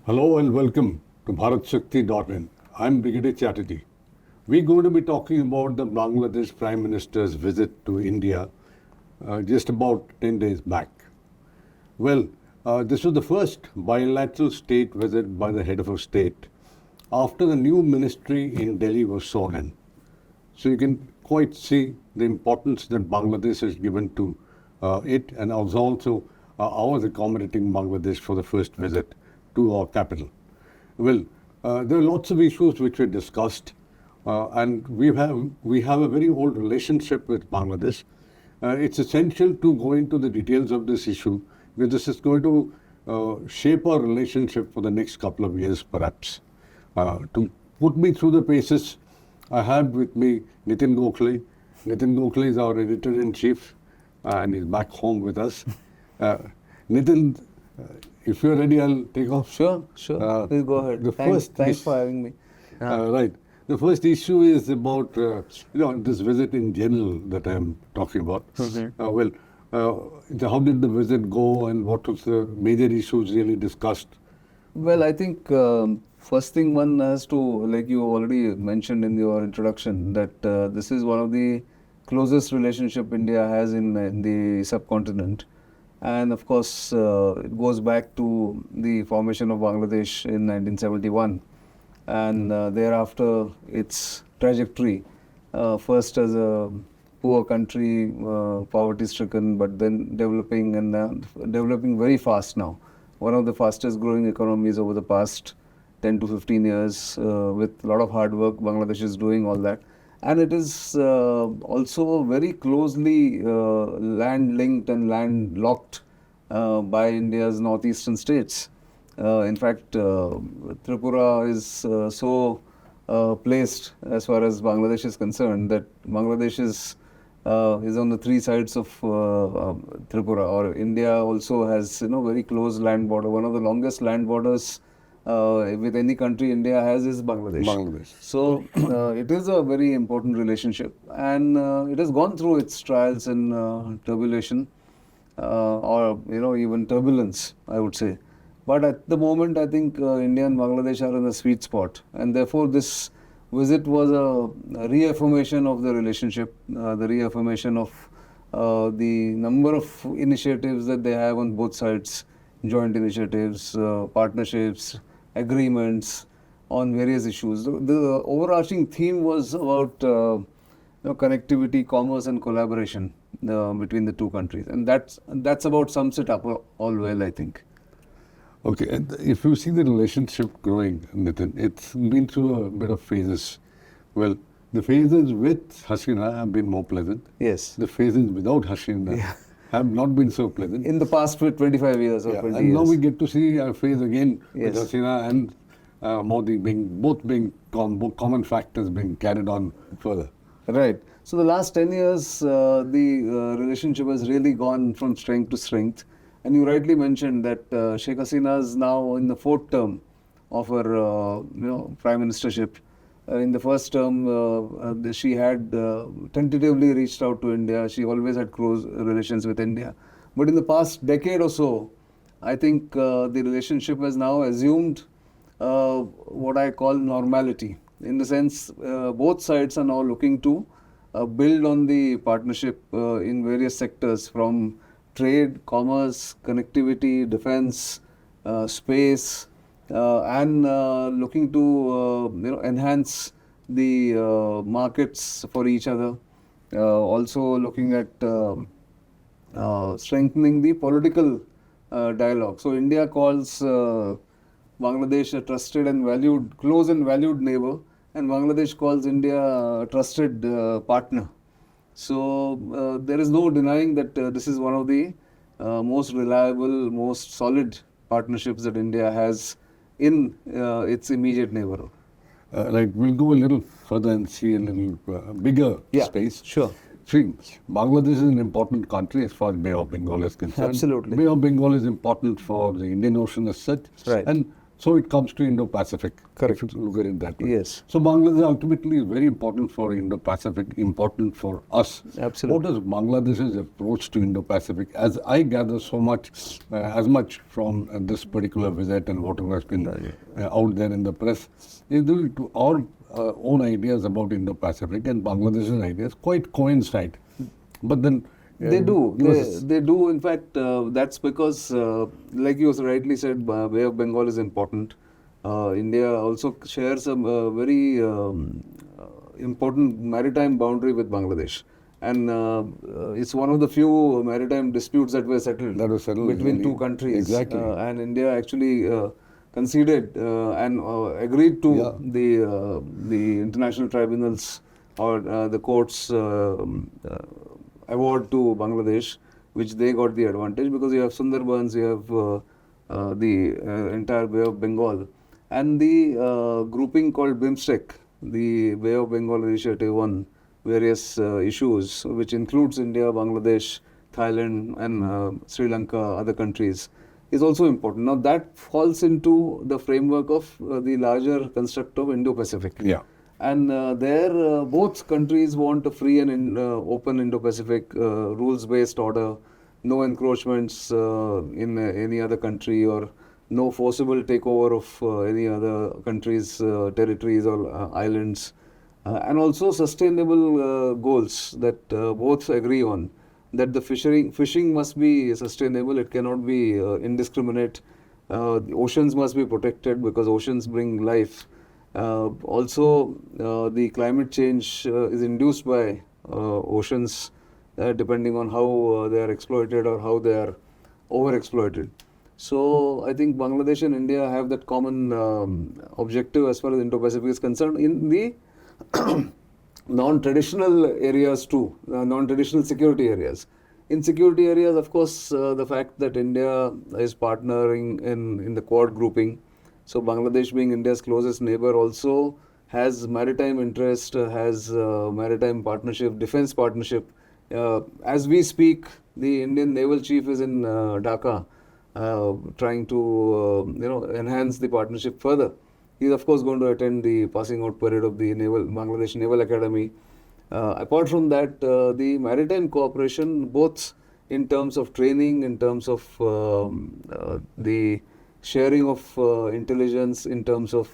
Hello and welcome to BharatShakti.in. I'm Brigadier Chatterjee. We're going to be talking about the Bangladesh Prime Minister's visit to India just about 10 days back. Well, this was the first bilateral state visit by the head of a state after the new ministry in Delhi was sworn in. So you can quite see the importance that Bangladesh has given to it, and also ours accommodating Bangladesh for the first visit to our capital. Well, there are lots of issues which were discussed, and we have a very old relationship with Bangladesh. It's essential to go into the details of this issue because this is going to shape our relationship for the next couple of years, perhaps. To put me through the paces, I have with me Nitin Gokhale. Nitin Gokhale is our editor-in-chief, and he's back home with us. Nitin, if you're ready, I'll take off. Sure. Please go ahead. Thanks for having me. Right. The first issue is about this visit in general that I'm talking about. How did the visit go, and what was the major issues really discussed? Well, I think first thing one has to, like you already mentioned in your introduction, that this is one of the closest relationship India has in the subcontinent. And of course, it goes back to the formation of Bangladesh in 1971. And thereafter, its trajectory, first as a poor country, poverty-stricken, but then developing and developing very fast now. One of the fastest growing economies over the past 10 to 15 years, with a lot of hard work. Bangladesh is doing all that. And it is also very closely land-linked and land-locked by India's northeastern states. In fact, Tripura is so placed as far as Bangladesh is concerned that Bangladesh is on the three sides of Tripura. Or India also has very close land border. One of the longest land borders with any country India has is Bangladesh. So it is a very important relationship, and it has gone through its trials and tribulation, or even turbulence, I would say. But at the moment, I think India and Bangladesh are in a sweet spot, and therefore this visit was a reaffirmation of the relationship, the reaffirmation of the number of initiatives that they have on both sides, joint initiatives, partnerships, agreements on various issues. The overarching theme was about connectivity, commerce, and collaboration between the two countries, and that's about sums it up all well, I think. Okay, and if you see the relationship growing, Nitin, it's been through a bit of phases. Well, the phases with Hasina have been more pleasant. Yes. The phases without Hasina have not been so pleasant. In the past 25 years or 20 and years. now we get to see a phase again with Hasina and Modi both being common factors being carried on further. Right. So the last 10 years, the relationship has really gone from strength to strength. And you rightly mentioned that Sheikh Hasina is now in the fourth term of her prime ministership. In the first term, she had tentatively reached out to India. She always had close relations with India. But in the past decade or so, I think the relationship has now assumed what I call normality. In the sense, both sides are now looking to build on the partnership in various sectors, from trade, commerce, connectivity, defense, space, and looking to enhance the markets for each other. Also looking at strengthening the political dialogue. So India calls Bangladesh a trusted and valued, close and valued neighbor, and Bangladesh calls India a trusted partner. So there is no denying that this is one of the most reliable, most solid partnerships that India has in its immediate neighborhood. We'll go a little further and see a little bigger space. Sure. See, Bangladesh is an important country as far as Bay of Bengal is concerned. Absolutely. Bay of Bengal is important for the Indian Ocean as such. Right. And So it comes to Indo-Pacific. Correct. If you look at it that way. Yes. So Bangladesh ultimately is very important for Indo-Pacific, important for us. Absolutely. What is Bangladesh's approach to Indo-Pacific? As I gather so much, as much from this particular visit and whatever has been out there in the press, is due to our own ideas about Indo-Pacific and Bangladesh's ideas quite coincide. But then They do. give us- They do. In fact, that's because, like you rightly said, Bay of Bengal is important. India also shares a very important maritime boundary with Bangladesh. And it's one of the few maritime disputes that were settled, between really. two countries. Exactly. And India actually conceded and agreed to the international tribunals or the courts award to Bangladesh, which they got the advantage because you have Sundarbans, you have the entire Bay of Bengal, and the grouping called BIMSTEC, the Bay of Bengal Initiative on various issues, which includes India, Bangladesh, Thailand, and Sri Lanka, other countries, is also important. Now that falls into the framework of the larger construct of Indo-Pacific. Yeah. And there, both countries want a free and open Indo-Pacific rules-based order, no encroachments in any other country, or no forcible takeover of any other country's territories or islands, and also sustainable goals that both agree on. That the fishing must be sustainable; it cannot be indiscriminate. The oceans must be protected because oceans bring life. Also, the climate change is induced by oceans, depending on how they are exploited or how they are overexploited. So, I think Bangladesh and India have that common objective as far as Indo-Pacific is concerned in the non-traditional areas too, non-traditional security areas. In security areas, of course, the fact that India is partnering in the Quad grouping. So Bangladesh, being India's closest neighbor, also has maritime interest, has maritime partnership, defense partnership. As we speak, the Indian naval chief is in Dhaka, trying to enhance the partnership further. He is of course going to attend the passing out parade of the Bangladesh Naval Academy. Apart from that, the maritime cooperation, both in terms of training, in terms of the sharing of intelligence, in terms of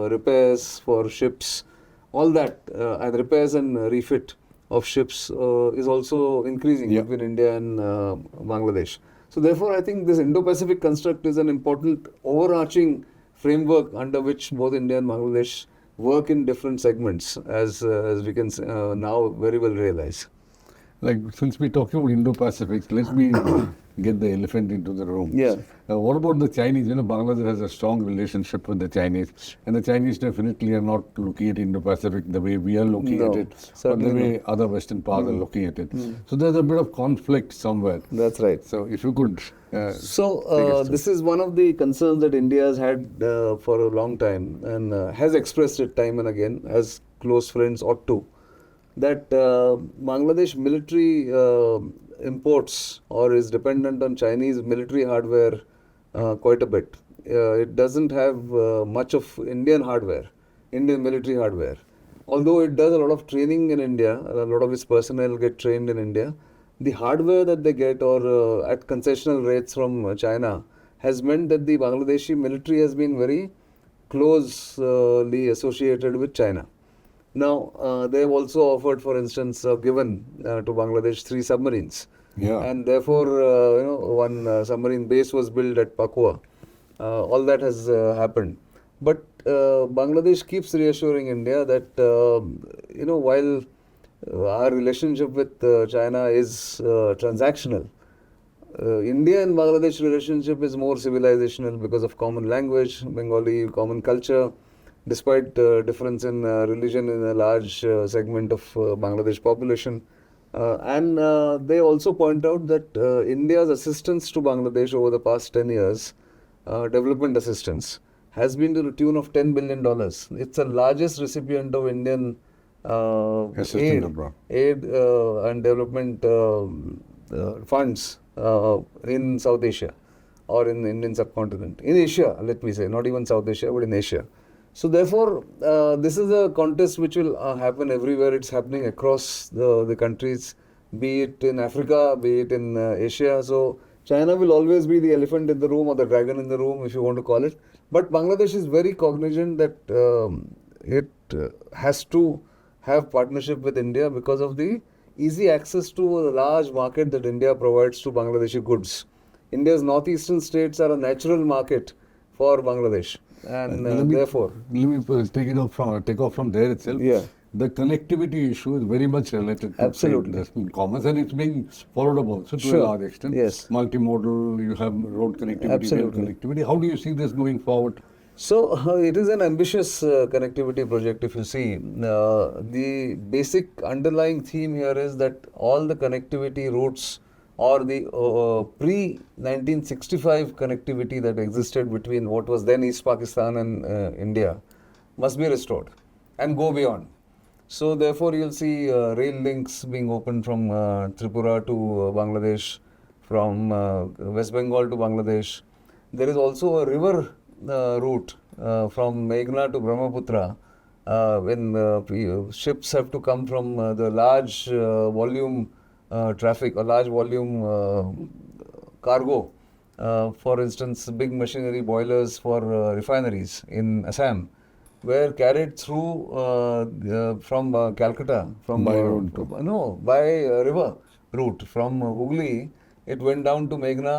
repairs for ships, all that, and repairs and refit of ships is also increasing between India and Bangladesh. So therefore, I think this Indo-Pacific construct is an important overarching framework under which both India and Bangladesh work in different segments, as we can now very well realize. Like, since we're talking about Indo-Pacific, let me get the elephant into the room. Yeah. What about the Chinese? Bangladesh has a strong relationship with the Chinese, and the Chinese definitely are not looking at Indo-Pacific the way we are looking at it, or the way other Western powers are looking at it. So there's a bit of conflict somewhere. That's right. So if you could... this is one of the concerns that India has had for a long time, and has expressed it time and again, as close friends ought to, that Bangladesh military imports or is dependent on Chinese military hardware quite a bit. It doesn't have much of Indian hardware, Indian military hardware. Although it does a lot of training in India, a lot of its personnel get trained in India, the hardware that they get or at concessional rates from China has meant that the Bangladeshi military has been very closely associated with China. Now, they have also offered, for instance, given to Bangladesh 3 submarines. Yeah. And therefore, one submarine base was built at Pakua. All that has happened. But Bangladesh keeps reassuring India that, while our relationship with China is transactional, India and Bangladesh relationship is more civilizational because of common language, Bengali, common culture, despite difference in religion in a large segment of Bangladesh population. And they also point out that India's assistance to Bangladesh over the past 10 years, development assistance, has been to the tune of $10 billion. It's the largest recipient of Indian aid and development funds in South Asia. or in the Indian subcontinent. In Asia, let me say, not even South Asia, but in Asia. So therefore, this is a contest which will happen everywhere. It's happening across the countries, be it in Africa, be it in Asia. So China will always be the elephant in the room or the dragon in the room, if you want to call it. But Bangladesh is very cognizant that it has to have partnership with India because of the easy access to a large market that India provides to Bangladeshi goods. India's northeastern states are a natural market for Bangladesh. And therefore, let me take off from there itself. Yeah. The connectivity issue is very much related to Absolutely. commerce, and it's being followed up also to Sure. a large extent. Yes. Multimodal, you have road connectivity, rail Absolutely. connectivity. How do you see this going forward? So it is an ambitious connectivity project. If you see, the basic underlying theme here is that all the connectivity routes or the pre-1965 connectivity that existed between what was then East Pakistan and India must be restored and go beyond. So therefore, you'll see rail links being opened from Tripura to Bangladesh, from West Bengal to Bangladesh. There is also a river route from Meghna to Brahmaputra, when ships have to come from the large volume traffic or large volume cargo. For instance, big machinery boilers for refineries in Assam were carried through from Calcutta, from By road to- by river route from Hooghly. It went down to Meghna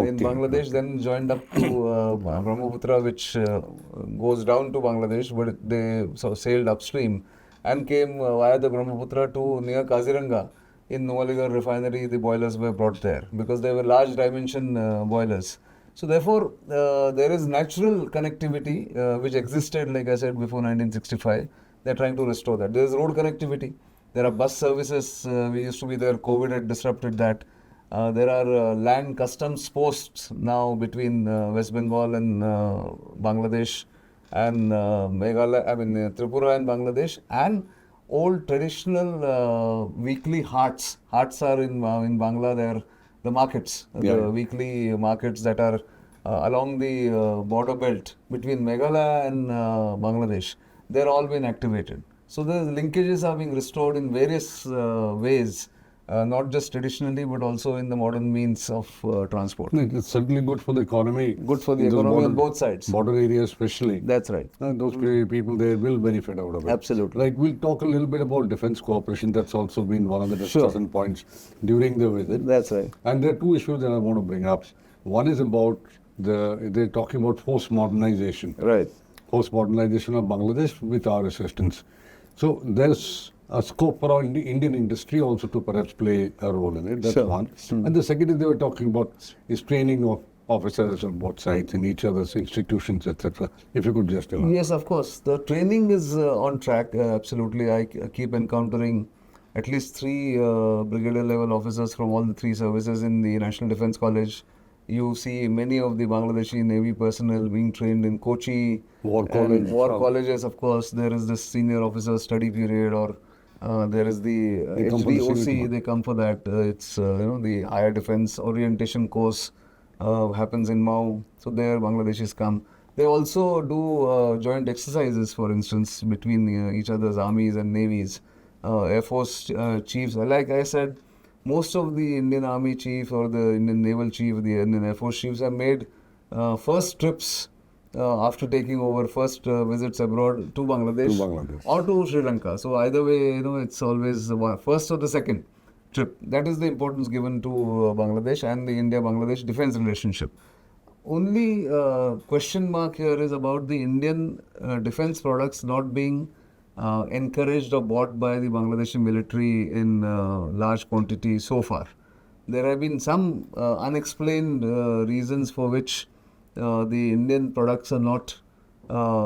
in Okay, Bangladesh, then joined up to Brahmaputra, which goes down to Bangladesh, but they sailed upstream and came via the Brahmaputra to near Kaziranga. In Numaligarh refinery, the boilers were brought there because they were large dimension boilers. So therefore, there is natural connectivity which existed, like I said, before 1965. They're trying to restore that. There is road connectivity. There are bus services. We used to be there. COVID had disrupted that. There are land customs posts now between West Bengal and Bangladesh and Tripura and Bangladesh, and old traditional weekly haats. Haats are in Bangla. They are the markets, the weekly markets that are along the border belt between Meghalaya and Bangladesh. They're all been activated. So the linkages are being restored in various ways. Not just traditionally, but also in the modern means of transport. It's certainly good for the economy. Good for the in those economy on both sides. Border areas especially. That's right. Those people there will benefit out of it. Absolutely. Like, we'll talk a little bit about defense cooperation. That's also been one of the discussion points during the visit. That's right. And there are two issues that I want to bring up. One is about they're talking about forced modernization. Right. Forced modernization of Bangladesh with our assistance. So there's a scope for our Indian industry also to perhaps play a role in it. That's Sure. one. And the second is they were talking about is training of officers on both sides in each other's institutions, etc. If you could just elaborate. Yes, of course. The training is on track. Absolutely. I keep encountering at least 3 brigadier level officers from all the 3 services in the National Defence College. You see many of the Bangladeshi Navy personnel being trained in Kochi. War and college. War colleges, of course. There is this senior officer study period, or there is the They come for the HVOC. civil They come for that. It's the higher defence orientation course happens in Mau. So there Bangladeshis come. They also do joint exercises, for instance, between each other's armies and navies. Air Force chiefs, like I said, most of the Indian Army chief or the Indian Naval chief, the Indian Air Force chiefs have made first trips after taking over, first visits abroad to Bangladesh, or to Sri Lanka. So either way, it's always the first or the second trip. That is the importance given to Bangladesh and the India-Bangladesh defense relationship. Only question mark here is about the Indian defense products not being encouraged or bought by the Bangladeshi military in large quantity so far. There have been some unexplained reasons for which the Indian products are not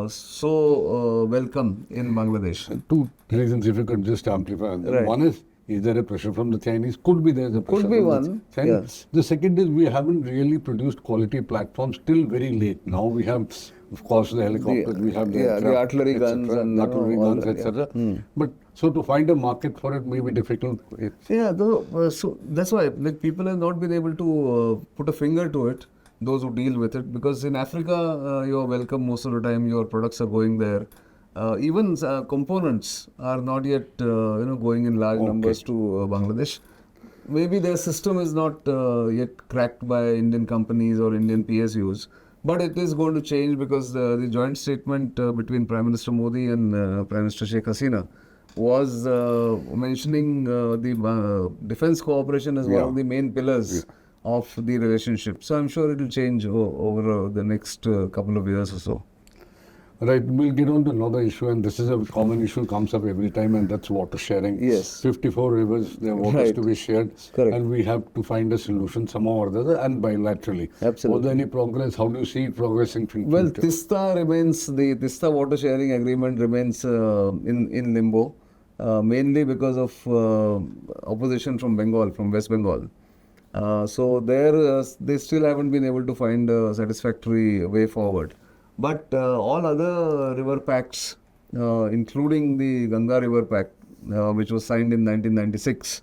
so welcome in Bangladesh. Two reasons, if you could just amplify. Right. One is there a pressure from the Chinese? Could be there's a pressure Could be from one, the Chinese. yes. The second is we haven't really produced quality platforms till very late. Now we have, of course, the helicopters, we have the aircraft, artillery etc., guns and artillery all guns, that, etc. But so to find a market for it may be difficult. Yeah, so that's why people have not been able to put a finger to it. those who deal with it, because in Africa, you're welcome most of the time, your products are going there. Even components are not yet going in large numbers to Bangladesh. Maybe their system is not yet cracked by Indian companies or Indian PSUs, but it is going to change, because the joint statement between Prime Minister Modi and Prime Minister Sheikh Hasina was mentioning the defense cooperation as one of the main pillars of the relationship. So I'm sure it will change over the next couple of years or so. Right, we'll get on to another issue, and this is a common issue, comes up every time, and that's water sharing. Yes. 54 rivers, their waters to be shared, Correct. and we have to find a solution somehow or the other, and bilaterally. Absolutely. Was there any progress? How do you see it progressing? Well, Tista remains, the Tista water sharing agreement remains in limbo, mainly because of opposition from Bengal, from West Bengal. So there, they still haven't been able to find a satisfactory way forward. But all other river pacts, including the Ganga River Pact, which was signed in 1996,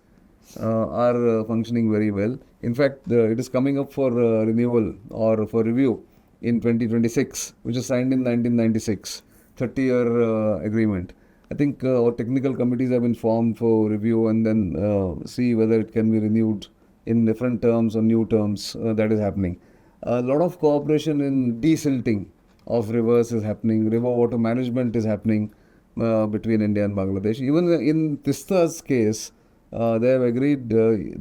are functioning very well. In fact, it is coming up for renewal or for review in 2026, which was signed in 1996, 30-year agreement. I think our technical committees have been formed for review and then see whether it can be renewed in different terms or new terms. That is happening. A lot of cooperation in desilting of rivers is happening. River water management is happening between India and Bangladesh. Even in Tista's case, they have agreed,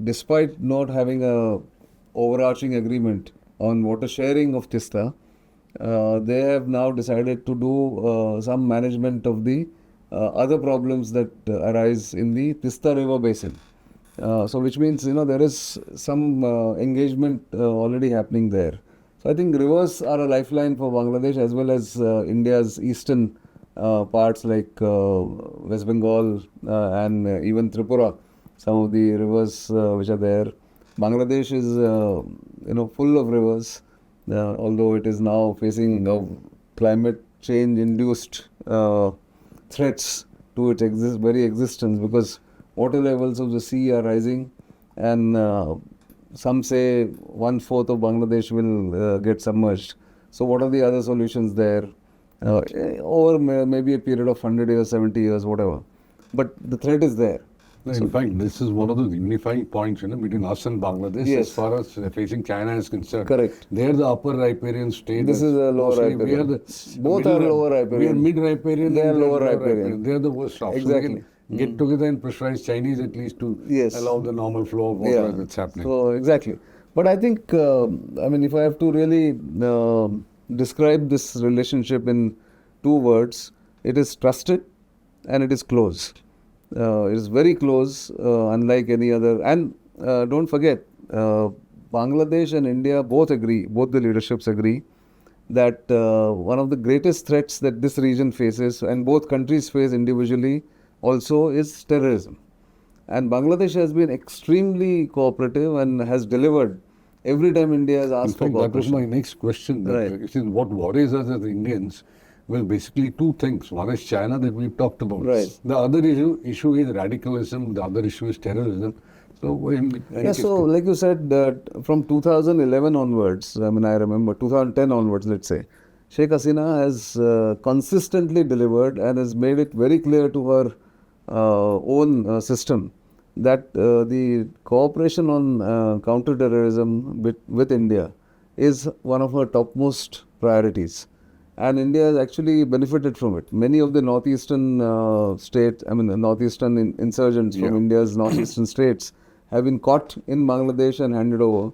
despite not having a overarching agreement on water sharing of Tista, they have now decided to do some management of the other problems that arise in the Tista River basin. So which means, there is some engagement already happening there. So I think rivers are a lifeline for Bangladesh, as well as India's eastern parts like West Bengal and even Tripura. Some of the rivers which are there. Bangladesh is full of rivers, although it is now facing climate change induced threats to its very existence, because water levels of the sea are rising, and some say 1/4 of Bangladesh will get submerged. So what are the other solutions there? Over maybe a period of 100 years, 70 years, whatever. But the threat is there. In fact, this is one of the unifying points between us and Bangladesh as far as facing China is concerned. Correct. They are the upper riparian state. This is a lower riparian. Both are lower riparian. We are mid-riparian. They are lower riparian. They are the worst off. Exactly. So we can get together and pressurize Chinese at least to allow the normal flow of water that's happening. So exactly. But I think, if I have to really describe this relationship in two words, it is trusted and it is close. It is very close, unlike any other. And don't forget, Bangladesh and India both agree, both the leaderships agree, that one of the greatest threats that this region faces, and both countries face individually also, is terrorism. And Bangladesh has been extremely cooperative and has delivered every time India has asked for cooperation. That was my next question. Right. What worries us as Indians? Well, basically two things. One is China that we've talked about. Right. The other issue is radicalism. The other issue is terrorism. So, like you said, from 2011 onwards, I remember 2010 onwards, let's say, Sheikh Hasina has consistently delivered and has made it very clear to her own system that the cooperation on counter-terrorism with India is one of her topmost priorities. And India has actually benefited from it. Many of the northeastern states, the northeastern insurgents from India's northeastern states have been caught in Bangladesh and handed over.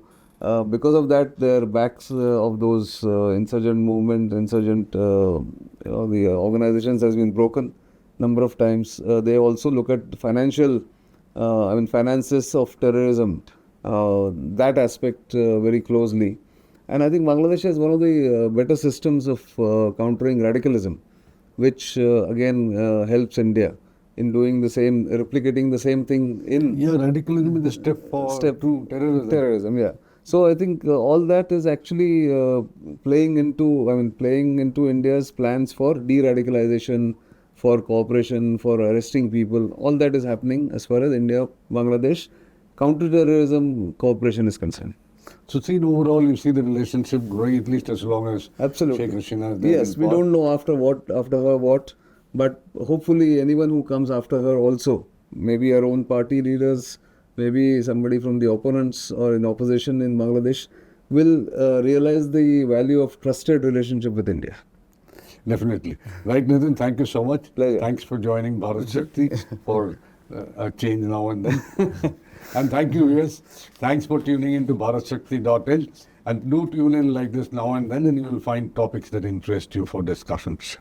Because of that, their backs of those insurgent movement, the organizations has been broken number of times. They also look at finances of terrorism, that aspect very closely. And I think Bangladesh has one of the better systems of countering radicalism, which again helps India in doing the same, replicating the same thing in... radicalism is the step to terrorism. Terrorism, So I think all that is actually playing into India's plans for de-radicalization, for cooperation, for arresting people. All that is happening as far as India-Bangladesh counter-terrorism cooperation is concerned. So, see, overall, you see the relationship growing at least as long as Absolutely. Sheikh Hasina is there. Yes, in we power. don't know after her what, but hopefully anyone who comes after her also, maybe her own party leaders, maybe somebody from the opponents or in opposition in Bangladesh, will realize the value of trusted relationship with India. Definitely. Right, Nitin, thank you so much. Pleasure. Thanks for joining Bharat Shakti for a change now and then. And thank you, viewers. Thanks for tuning in to bharatshakti.in. And do tune in like this now and then, and you will find topics that interest you for discussions.